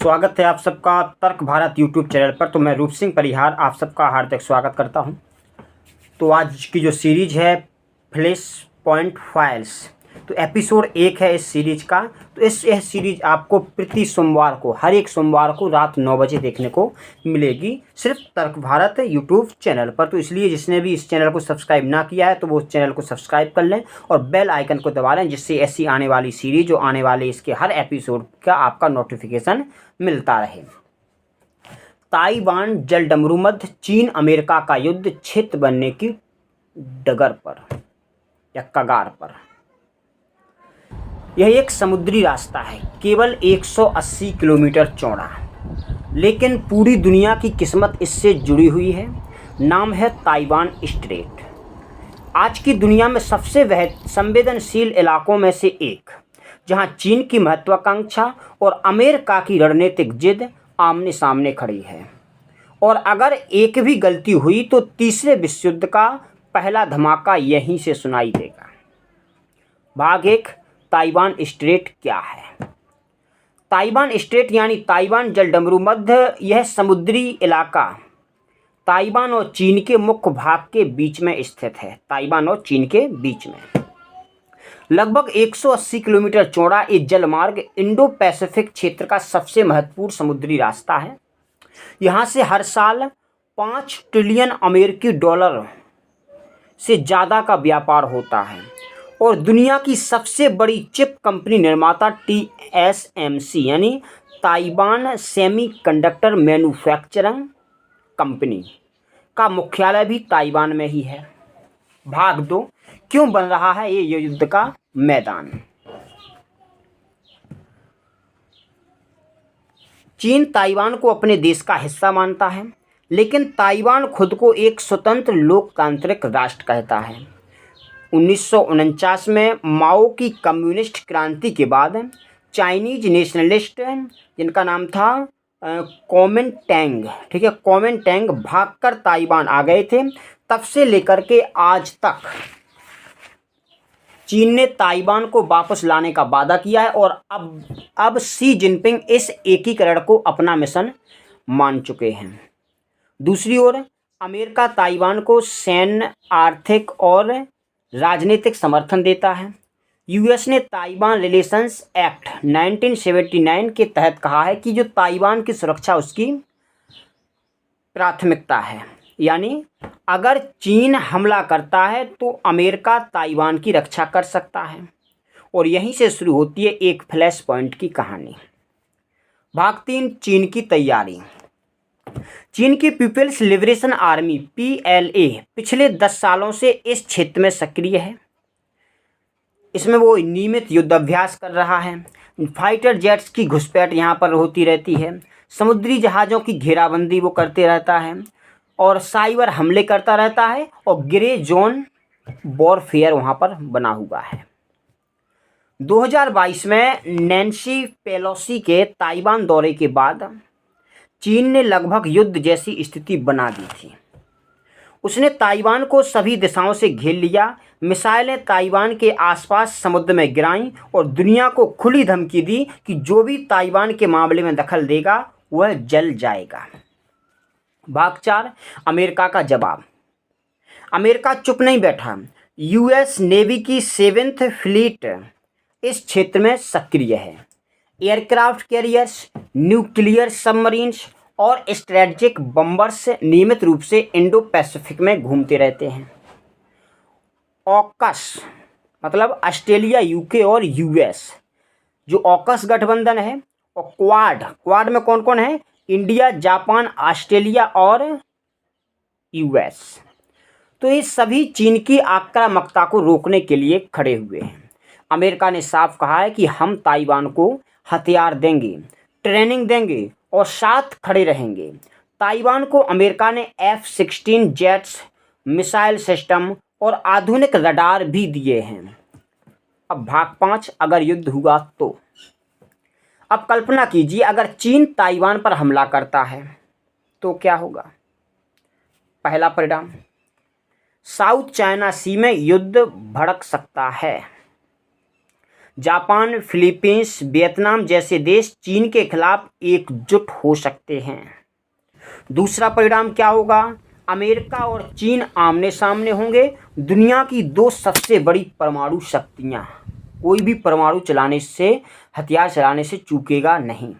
स्वागत है आप सबका तर्क भारत यूट्यूब चैनल पर। तो मैं रूप सिंह परिहार आप सबका हार्दिक स्वागत करता हूं। तो आज की जो सीरीज है फ्लैश पॉइंट फाइल्स, तो एपिसोड 1 है इस सीरीज का। तो यह सीरीज आपको प्रति सोमवार को, हर एक सोमवार को रात 9 बजे देखने को मिलेगी, सिर्फ तर्क भारत यूट्यूब चैनल पर। तो इसलिए जिसने भी इस चैनल को सब्सक्राइब ना किया है तो वो चैनल को सब्सक्राइब कर लें और बेल आइकन को दबा लें, जिससे ऐसी आने वाली सीरीज, जो आने वाले इसके हर एपिसोड का आपका नोटिफिकेशन मिलता रहे। ताइवान जलडमरू मध्य चीन अमेरिका का युद्ध क्षेत्र बनने की डगर पर या कगार पर। यह एक समुद्री रास्ता है, केवल 180 किलोमीटर चौड़ा, लेकिन पूरी दुनिया की किस्मत इससे जुड़ी हुई है। नाम है ताइवान स्ट्रेट। आज की दुनिया में सबसे संवेदनशील इलाकों में से एक, जहां चीन की महत्वाकांक्षा और अमेरिका की रणनीतिक जिद आमने सामने खड़ी है। और अगर एक भी गलती हुई तो तीसरे विश्व युद्ध का पहला धमाका यहीं से सुनाई देगा। भाग 1, ताइवान स्ट्रेट क्या है। ताइवान स्ट्रेट यानी ताइवान जलडमरू मध्य, यह समुद्री इलाका ताइवान और चीन के मुख्य भाग के बीच में स्थित है। ताइवान और चीन के बीच में लगभग 180 किलोमीटर चौड़ा ये जलमार्ग इंडो पैसिफिक क्षेत्र का सबसे महत्वपूर्ण समुद्री रास्ता है। यहाँ से हर साल 5 ट्रिलियन अमेरिकी डॉलर से ज़्यादा का व्यापार होता है। और दुनिया की सबसे बड़ी चिप कंपनी निर्माता TSMC यानी ताइवान सेमीकंडक्टर मैन्युफैक्चरिंग कंपनी का मुख्यालय भी ताइवान में ही है। भाग 2, क्यों बन रहा है ये युद्ध का मैदान। चीन ताइवान को अपने देश का हिस्सा मानता है, लेकिन ताइवान खुद को एक स्वतंत्र लोकतांत्रिक राष्ट्र कहता है। 1949 में माओ की कम्युनिस्ट क्रांति के बाद चाइनीज नेशनलिस्ट, जिनका नाम था कोमिंटेंग, ठीक है, कोमिंटेंग भागकर ताइवान आ गए थे। तब से लेकर के आज तक चीन ने ताइवान को वापस लाने का वादा किया है और अब शी जिनपिंग इस एकीकरण को अपना मिशन मान चुके हैं। दूसरी ओर अमेरिका ताइवान को सैन्य, आर्थिक और राजनीतिक समर्थन देता है। यूएस ने ताइवान रिलेशंस एक्ट 1979 के तहत कहा है कि जो ताइवान की सुरक्षा उसकी प्राथमिकता है, यानी अगर चीन हमला करता है तो अमेरिका ताइवान की रक्षा कर सकता है। और यहीं से शुरू होती है एक फ्लैश पॉइंट की कहानी। भाग 3, चीन की तैयारी। चीन की पीपल्स लिबरेशन आर्मी PLA पिछले 10 सालों से इस क्षेत्र में सक्रिय है। इसमें वो नियमित युद्धाभ्यास कर रहा है। फाइटर जेट्स की घुसपैठ यहाँ पर होती रहती है। समुद्री जहाज़ों की घेराबंदी वो करते रहता है और साइबर हमले करता रहता है। और ग्रे जोन वॉरफेयर वहाँ पर बना हुआ है। 2022 में नैन्सी पेलोसी के ताइवान दौरे के बाद चीन ने लगभग युद्ध जैसी स्थिति बना दी थी। उसने ताइवान को सभी दिशाओं से घेर लिया, मिसाइलें ताइवान के आसपास समुद्र में गिराईं और दुनिया को खुली धमकी दी कि जो भी ताइवान के मामले में दखल देगा वह जल जाएगा। भाग 4, अमेरिका का जवाब। अमेरिका चुप नहीं बैठा। यूएस नेवी की 7th फ्लीट इस क्षेत्र में सक्रिय है। एयरक्राफ्ट कैरियर्स, न्यूक्लियर सबमरीन्स और स्ट्रेटेजिक बम्बर्स नियमित रूप से इंडो पैसिफिक में घूमते रहते हैं। ऑकस मतलब ऑस्ट्रेलिया, यूके और यूएस, जो ऑकस गठबंधन है, और क्वाड में कौन कौन है? इंडिया, जापान, ऑस्ट्रेलिया और यूएस। तो ये सभी चीन की आक्रामकता को रोकने के लिए खड़े हुए हैं। अमेरिका ने साफ कहा है कि हम ताइवान को हथियार देंगे, ट्रेनिंग देंगे और साथ खड़े रहेंगे। ताइवान को अमेरिका ने F-16 जेट्स, मिसाइल सिस्टम और आधुनिक रडार भी दिए हैं। अब भाग 5, अगर युद्ध हुआ तो। अब कल्पना कीजिए, अगर चीन ताइवान पर हमला करता है तो क्या होगा। पहला परिणाम, साउथ चाइना सी में युद्ध भड़क सकता है। जापान, फिलीपींस, वियतनाम जैसे देश चीन के खिलाफ एकजुट हो सकते हैं। दूसरा परिणाम क्या होगा? अमेरिका और चीन आमने सामने होंगे। दुनिया की दो सबसे बड़ी परमाणु शक्तियां, कोई भी परमाणु चलाने से, हथियार चलाने से चूकेगा नहीं।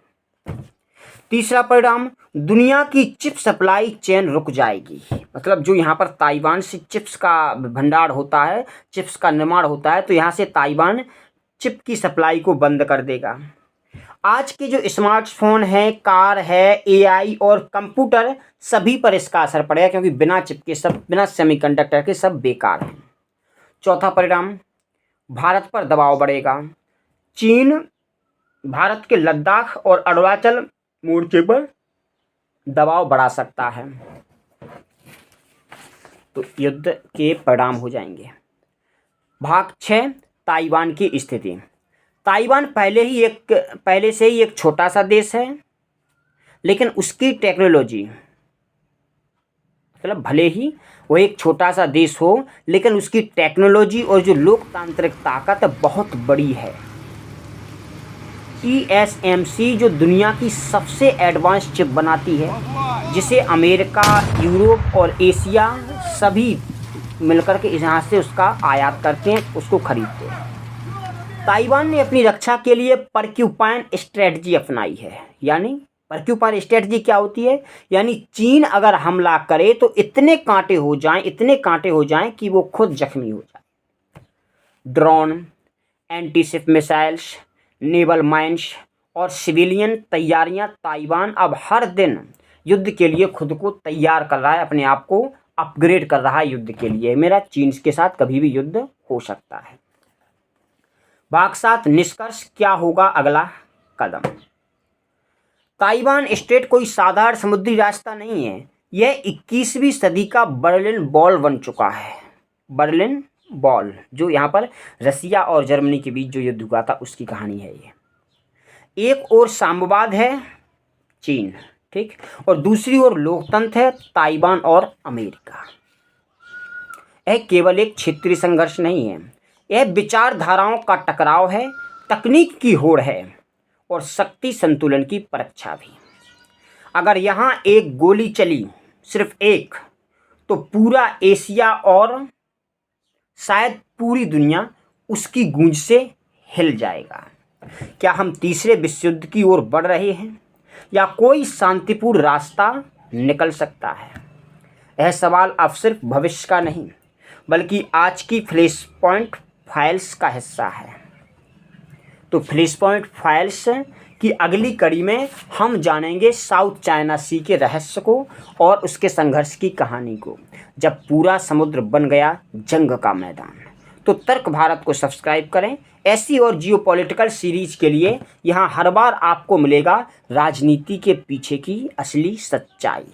तीसरा परिणाम, दुनिया की चिप सप्लाई चेन रुक जाएगी। मतलब जो यहाँ पर ताइवान से चिप्स का भंडार होता है, चिप्स का निर्माण होता है, तो यहाँ से ताइवान चिप की सप्लाई को बंद कर देगा। आज के जो स्मार्टफोन है, कार है, एआई और कंप्यूटर, सभी पर इसका असर पड़ेगा, क्योंकि बिना चिप के सब, बिना सेमीकंडक्टर के सब बेकार हैं। चौथा परिणाम, भारत पर दबाव बढ़ेगा। चीन भारत के लद्दाख और अरुणाचल मोर्चे पर दबाव बढ़ा सकता है, तो युद्ध के परिणाम हो जाएंगे। भाग 6, ताइवान की स्थिति। ताइवान पहले से ही एक छोटा सा देश है, लेकिन उसकी टेक्नोलॉजी, मतलब भले ही वो एक छोटा सा देश हो, लेकिन उसकी टेक्नोलॉजी और जो लोकतांत्रिक ताकत बहुत बड़ी है। TSMC जो दुनिया की सबसे एडवांस चिप बनाती है, जिसे अमेरिका, यूरोप और एशिया सभी मिलकर के यहाँ से उसका आयात करते हैं, उसको खरीदते हैं। ताइवान ने अपनी रक्षा के लिए परक्यूपाइन स्ट्रेटजी अपनाई है। यानी परक्यूपाइन स्ट्रेटजी क्या होती है? यानी चीन अगर हमला करे तो इतने कांटे हो जाएं कि वो खुद जख्मी हो जाए। Drone, antiship missiles, naval mines और सिविलियन तैयारियां, ताइवान अब हर दिन युद्ध के लिए खुद को तैयार कर रहा है, अपने आप को अपग्रेड कर रहा है युद्ध के लिए। मेरा चीन के साथ कभी भी युद्ध हो सकता है। भाग 7, निष्कर्ष क्या होगा अगला कदम? ताइवान स्टेट कोई साधारण समुद्री रास्ता नहीं है, यह 21वीं सदी का बर्लिन वॉल बन चुका है। बर्लिन वॉल, जो यहाँ पर रसिया और जर्मनी के बीच जो युद्ध हुआ था, उसकी कहानी है ये। एक ओर साम्यवाद है चीन, ठीक, और दूसरी ओर लोकतंत्र है ताइवान और अमेरिका। यह केवल एक क्षेत्रीय संघर्ष नहीं है, यह विचारधाराओं का टकराव है, तकनीक की होड़ है और शक्ति संतुलन की परीक्षा भी। अगर यहाँ एक गोली चली, सिर्फ एक, तो पूरा एशिया और शायद पूरी दुनिया उसकी गूंज से हिल जाएगा। क्या हम तीसरे विश्व युद्ध की ओर बढ़ रहे हैं या कोई शांतिपूर्ण रास्ता निकल सकता है? यह सवाल अब सिर्फ भविष्य का नहीं, बल्कि आज की फ्लैश पॉइंट फाइल्स का हिस्सा है। तो फ्लैश पॉइंट फाइल्स की अगली कड़ी में हम जानेंगे साउथ चाइना सी के रहस्य को और उसके संघर्ष की कहानी को, जब पूरा समुद्र बन गया जंग का मैदान। तो तर्क भारत को सब्सक्राइब करें। ऐसी और जियोपॉलिटिकल सीरीज के लिए यहाँ हर बार आपको मिलेगा राजनीति के पीछे की असली सच्चाई।